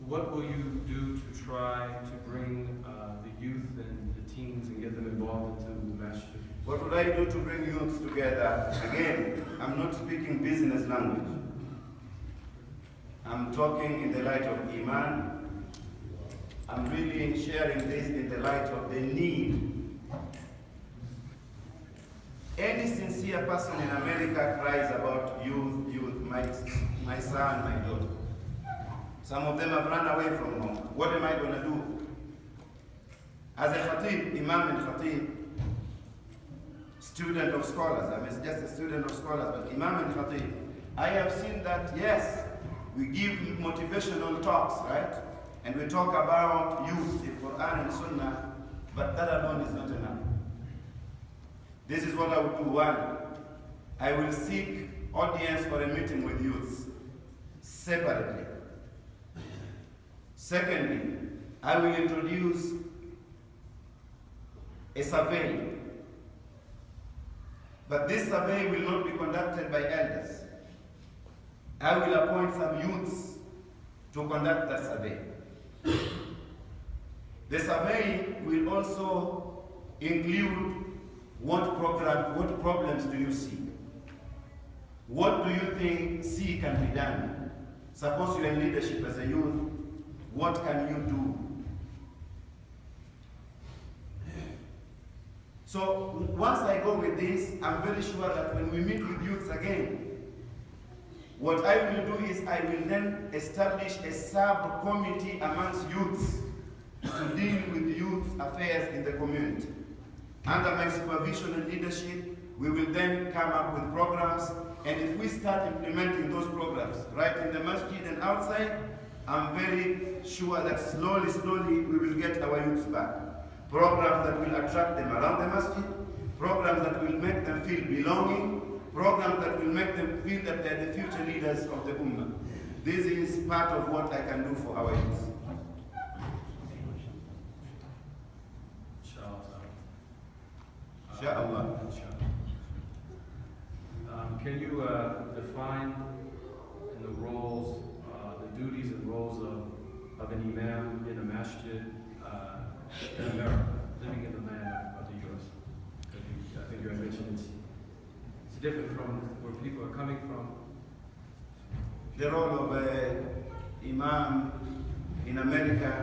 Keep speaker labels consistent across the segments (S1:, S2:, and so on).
S1: what will you do to try to bring the youth and the teens and get them involved into the masjid?
S2: What would I do to bring youth together? Again, I'm not speaking business language. I'm talking in the light of Iman. I'm really sharing this in the light of the need. Any sincere person in America cries about youth, my son, my daughter. Some of them have run away from home. What am I going to do? As a khatib, imam and khatib, student of scholars, I'm just a student of scholars, but imam and khatib, I have seen that, yes, we give motivational talks, right? And we talk about youth, the Quran and Sunnah, but that alone is not enough. This is what I would do. One, I will seek audience for a meeting with youths separately. Secondly, I will introduce a survey. But this survey will not be conducted by elders. I will appoint some youths to conduct that survey. The survey will also include what problems do you see? What do you think can be done? Suppose you're in leadership as a youth, what can you do? So once I go with this, I'm very sure that when we meet with youths again, what I will do is I will then establish a sub-committee amongst youths to deal with youth affairs in the community. Under my supervision and leadership, we will then come up with programs, and if we start implementing those programs right in the masjid and outside, I'm very sure that slowly we will get our youths back. Programs that will attract them around the masjid, programs that will make them feel belonging, programs that will make them feel that they're the future leaders of the Ummah. This is part of what I can do for our youth. Inshallah.
S1: Can you define in the roles, the duties and roles of an imam in a masjid in America, living in the land of the U.S.? I think you had mentioned it's different from where people are coming from.
S2: The role of an imam in America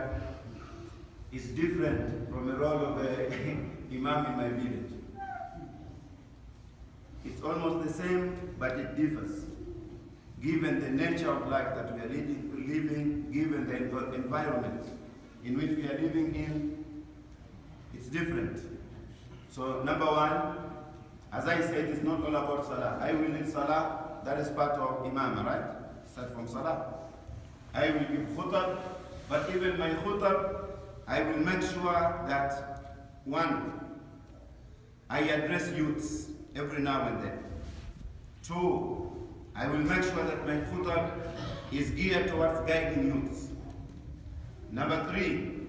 S2: is different from the role of an imam in my village. It's almost the same, but it differs. Given the nature of life that we are living, given the environment in which we are living in, it's different. So number one, as I said, it's not all about salah. I will lead salah, that is part of imam, right? Start from salah. I will give khutbah, but even my khutbah, I will make sure that, one, I address youths every now and then. Two, I will make sure that my khutbah is geared towards guiding youths. Number three,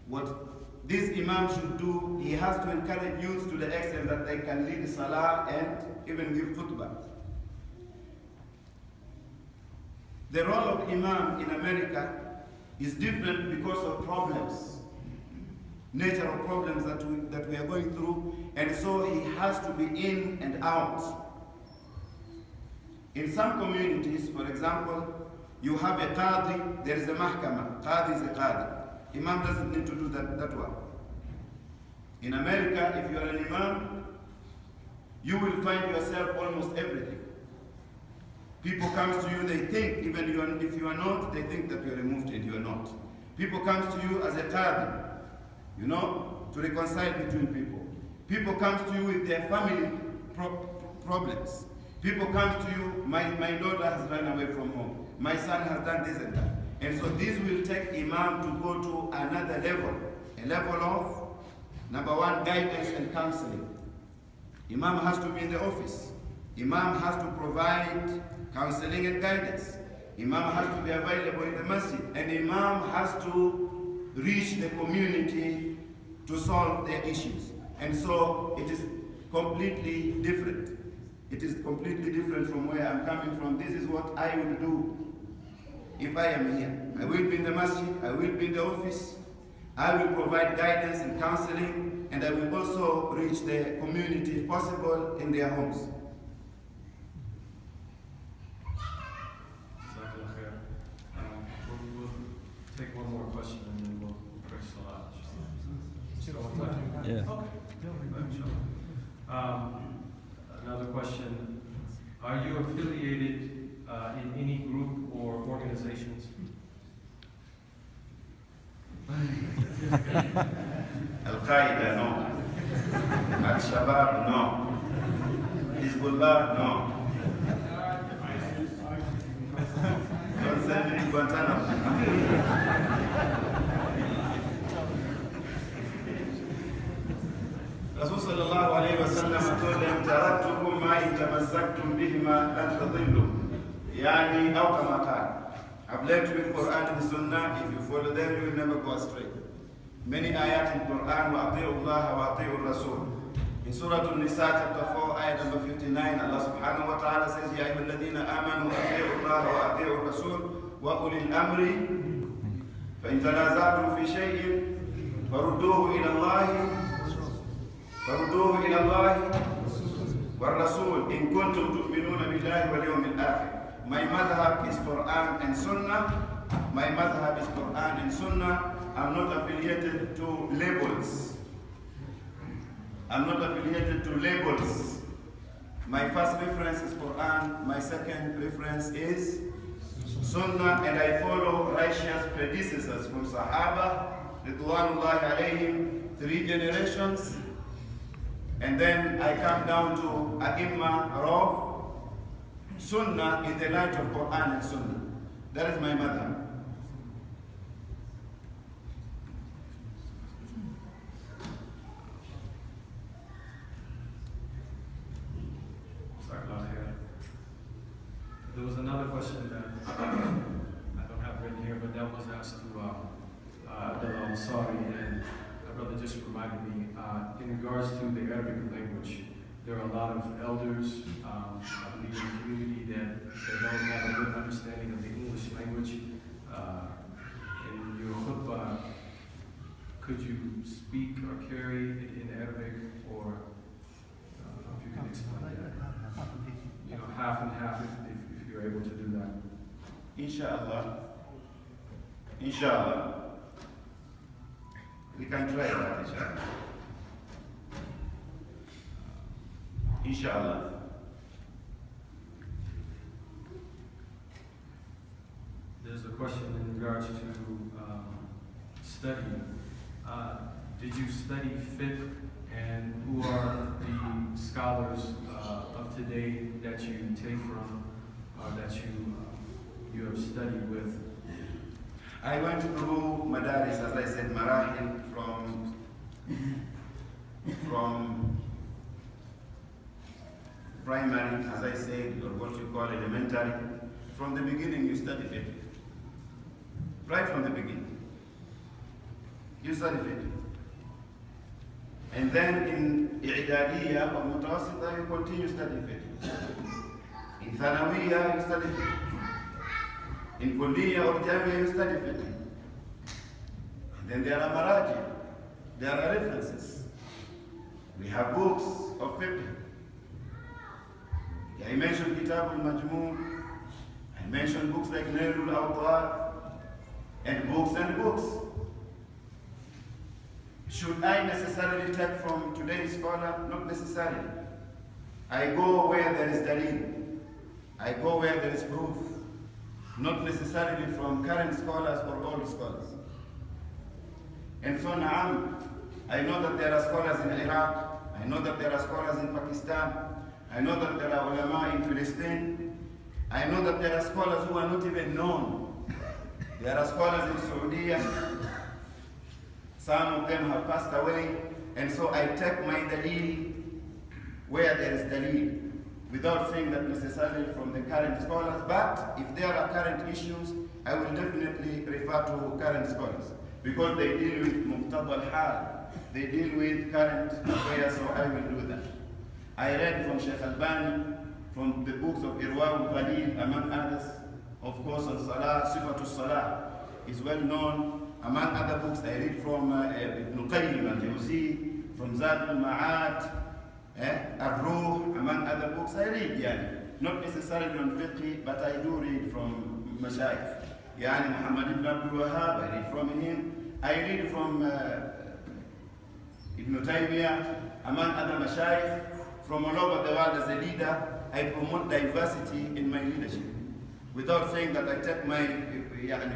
S2: what this imam should do, he has to encourage youth to the extent that they can lead salah and even give khutbah. The role of imam in America is different because of problems, nature of problems that we are going through, and so he has to be in and out. In some communities, for example, you have a qadi, there is a mahkama. Qadi is a qadi. Imam doesn't need to do that work. In America, if you are an imam, you will find yourself almost everything. People come to you, they think, even if you are not, they think that you are a mufti and you are not. People come to you as a qadi, to reconcile between people. People come to you with their family problems. People come to you, my daughter has run away from home. My son has done this and that. And so this will take imam to go to another level. A level of, number one, guidance and counseling. Imam has to be in the office. Imam has to provide counseling and guidance. Imam has to be available in the masjid. And Imam has to reach the community to solve their issues. And so it is completely different. It is completely different from where I'm coming from. This is what I will do. if I am here. I will be in the masjid, I will be in the office, I will provide guidance and counseling, and I will also reach the community if possible in their homes.
S1: We'll take one more question and then we'll pray salat.
S3: Yeah.
S1: Another question. Are you affiliated in any group or organizations?
S2: Al-Qaeda, no. Al-Shabaab, no. Hezbollah, no. Don't send me to Guantanamo. Rasul sallallahu alayhi wa sallam told them, "Taraktukum ma in tamassaktum bihima lan tadillu." Yani, aw kama qala. I've left you with Quran and Sunnah. If you follow them, you will never go astray. Many ayat in Quran, وَأَطِيعُوا اللَّهَ وَأَطِيعُوا الرَّسُولَ. In Surah An-Nisa, chapter 4, ayat number 59, Allah subhanahu wa ta'ala says, يَا أَيُّهَا الَّذِينَ آمَنُوا أَطِيعُوا اللَّهَ وَأَطِيعُوا الرَّسُولَ وَأُولِي الْأَمْرِ فَإِنْ تَنَازَعْتُمْ فِي شَيْءٍ فَرُدُّوهُ إِلَى اللَّهِ وَالرَّسُولِ إِن كُنتُمْ تُؤْمِنُونَ بِاللَّهِ وَالْيَوْمِ الْآخِرِ. My madhab is Quran and Sunnah. My madhab is Quran and Sunnah. I'm not affiliated to labels. I'm not affiliated to labels. My first reference is Quran. My second reference is Sunnah. And I follow righteous predecessors from Sahaba, Ridwanullahi alayhim, 3 generations. And then I come down to Ai-Imma of Sunnah in the light of Quran and Sunnah. That is my madhab.
S1: There was another question that I don't have written here, but that was asked to Abdullah Ansari, and my brother just reminded me, in regards to the Arabic language, there are a lot of elders, I believe in the community that don't have a good understanding of the English language. In your khutbah, could you speak or carry it in Arabic, or if you can explain that? You know, half and half if you're able to do that.
S2: Inshallah. Inshallah. We can try that, inshallah. Inshallah.
S1: There's a question in regards to studying. Did you study fiqh, and who are the scholars of today that you take from, that you have studied with?
S2: I went through Madaris, as I said, Marahil, from primary, as I said, or what you call elementary. From the beginning, you study fiqh. Right from the beginning, you study fiqh. And then in I'dadiyya or Mutawassita, you continue studying fiqh. In Thanawiyya, you study fiqh. In Kulliyya or Jamiyya, you study fiqh. And then there are maraji, there are references. We have books of fiqh. I mentioned Kitab al-Majmu', I mentioned books like Nailul Awtar, and books. Should I necessarily take from today's scholar? Not necessarily. I go where there is dalil. I go where there is proof. Not necessarily from current scholars or old scholars. And so now, I know that there are scholars in Iraq. I know that there are scholars in Pakistan. I know that there are ulama in Palestine. I know that there are scholars who are not even known. There are scholars in Saudi. Some of them have passed away, and so I take my dalil where there is dalil, without saying that necessarily from the current scholars, but if there are current issues, I will definitely refer to current scholars, because they deal with muqtada al-hal, they deal with current affairs, so I will do that. I read from Sheikh Albani, from the books of Irwa al-Ghalil, among others. Of course, on Salah, Sifatul Salah is well known. Among other books I read from Ibn Qayyim al-Jawzi, from Zad al-Ma'ad, Ar-Ruh, among other books I read, yani. Not necessarily on fiqh, but I do read from Mashayikh. Yani Muhammad ibn Abdul Wahhab, I read from him. I read from Ibn Taymiyyah, among other Mashayikh. From all over the world as a leader, I promote diversity in my leadership. Without saying that I take my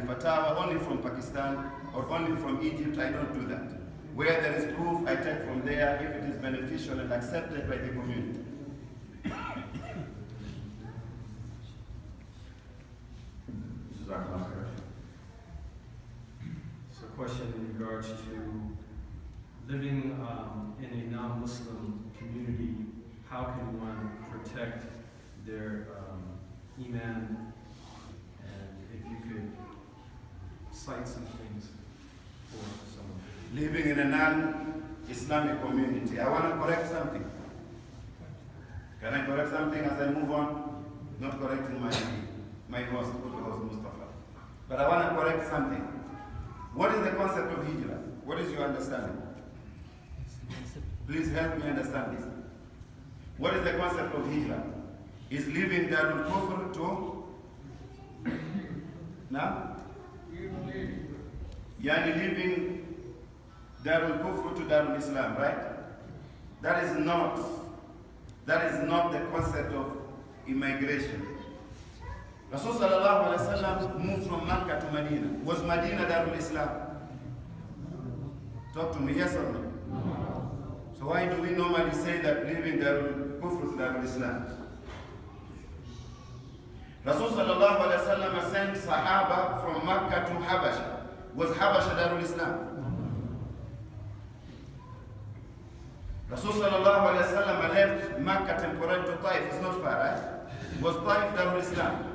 S2: fatwa only from Pakistan or only from Egypt, I don't do that. Where there is proof, I take from there if it is beneficial and accepted by the community.
S1: So a question in regards to living in a non-Muslim community, how can one protect their iman? And if you could cite some things for someone.
S2: Living in a non-Islamic community, I want to correct something. Can I correct something as I move on? Not correcting my host, Mustafa. But I want to correct something. What is the concept of hijrah? What is your understanding? Please help me understand this. What is the concept of hijrah? Is leaving Darul Kufr to? Now? Yani leaving Darul Kufr to Darul Islam, right? That is not the concept of immigration. Rasul sallallahu alaihi wasallam moved from Makkah to Medina. Was Medina Darul Islam? Talk to me, yes or no? So why do we normally say that leaving Darul Kufr to Darul Islam? Rasul sallallahu alaihi wasallam sent Sahaba from Makkah to Habasha. Was Habasha Darul Islam? Rasul sallallahu alaihi wasallam left Makkah temporarily to Taif. It's not far, right? Was Taif Darul Islam?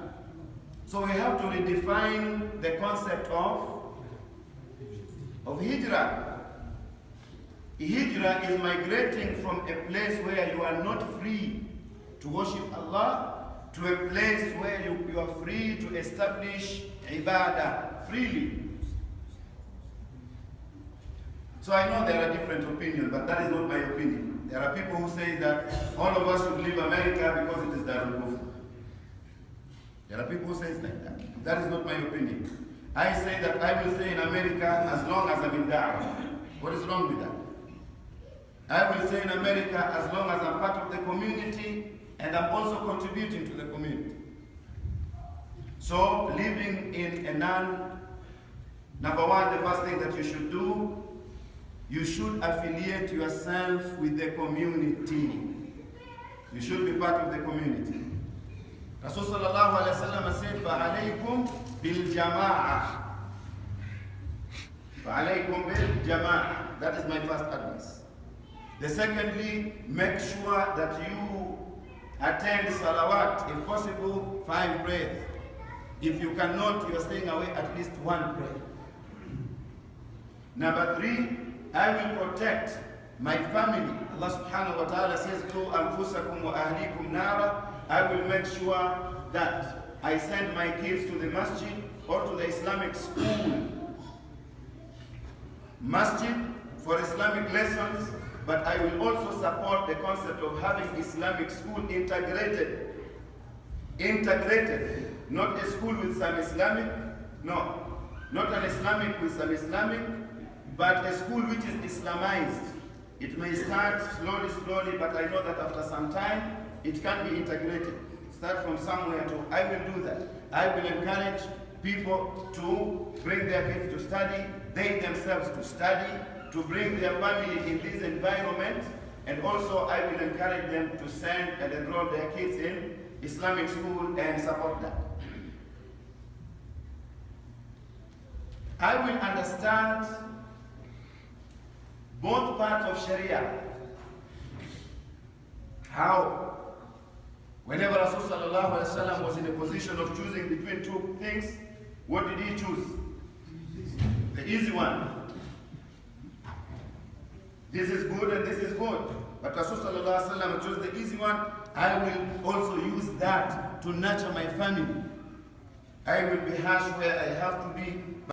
S2: So we have to redefine the concept of hijrah. Hijrah is migrating from a place where you are not free to worship Allah to a place where you are free to establish ibadah freely. So I know there are different opinions, but that is not my opinion. There are people who say that all of us should leave America because it is Darul Kufr. There are people who say it's like that. That is not my opinion. I say that I will stay in America as long as I'm in Da'wah. What is wrong with that? I will stay in America as long as I'm part of the community and I'm also contributing to the community. So living in a number one, the first thing that you should do, you should affiliate yourself with the community. You should be part of the community. Rasul sallallahu alaihi wasallam said, فَعَلَيْكُمْ بِالْجَمَاعَةِ فَعَلَيْكُمْ بِالْجَمَاعَةِ. That is my first advice. The secondly, make sure that you attend salawat, if possible, 5 prayers. If you cannot, you are staying away at least 1 prayer. Number 3, I will protect my family. Allah subhanahu wa ta'ala says, "Qu anfusakum wa ahlikum nara." I will make sure that I send my kids to the masjid or to the Islamic school. Masjid for Islamic lessons, but I will also support the concept of having Islamic school integrated. Integrated. Not a school with some Islamic, no. Not an Islamic with some Islamic, but a school which is Islamized. It may start slowly, but I know that after some time, it can be integrated. Start from somewhere to, I will do that. I will encourage people to bring their kids to study, they themselves to study, to bring their family in this environment, and also I will encourage them to send and enroll their kids in Islamic school and support that. I will understand both parts of Sharia. How? Whenever Rasul sallallahu alaihi wasallam was in a position of choosing between 2 things, what did he choose? The easy one. This is good and this is good. But Rasul sallallahu alaihi wasallam chose the easy one. I will also use that to nurture my family. I will be harsh where I have to be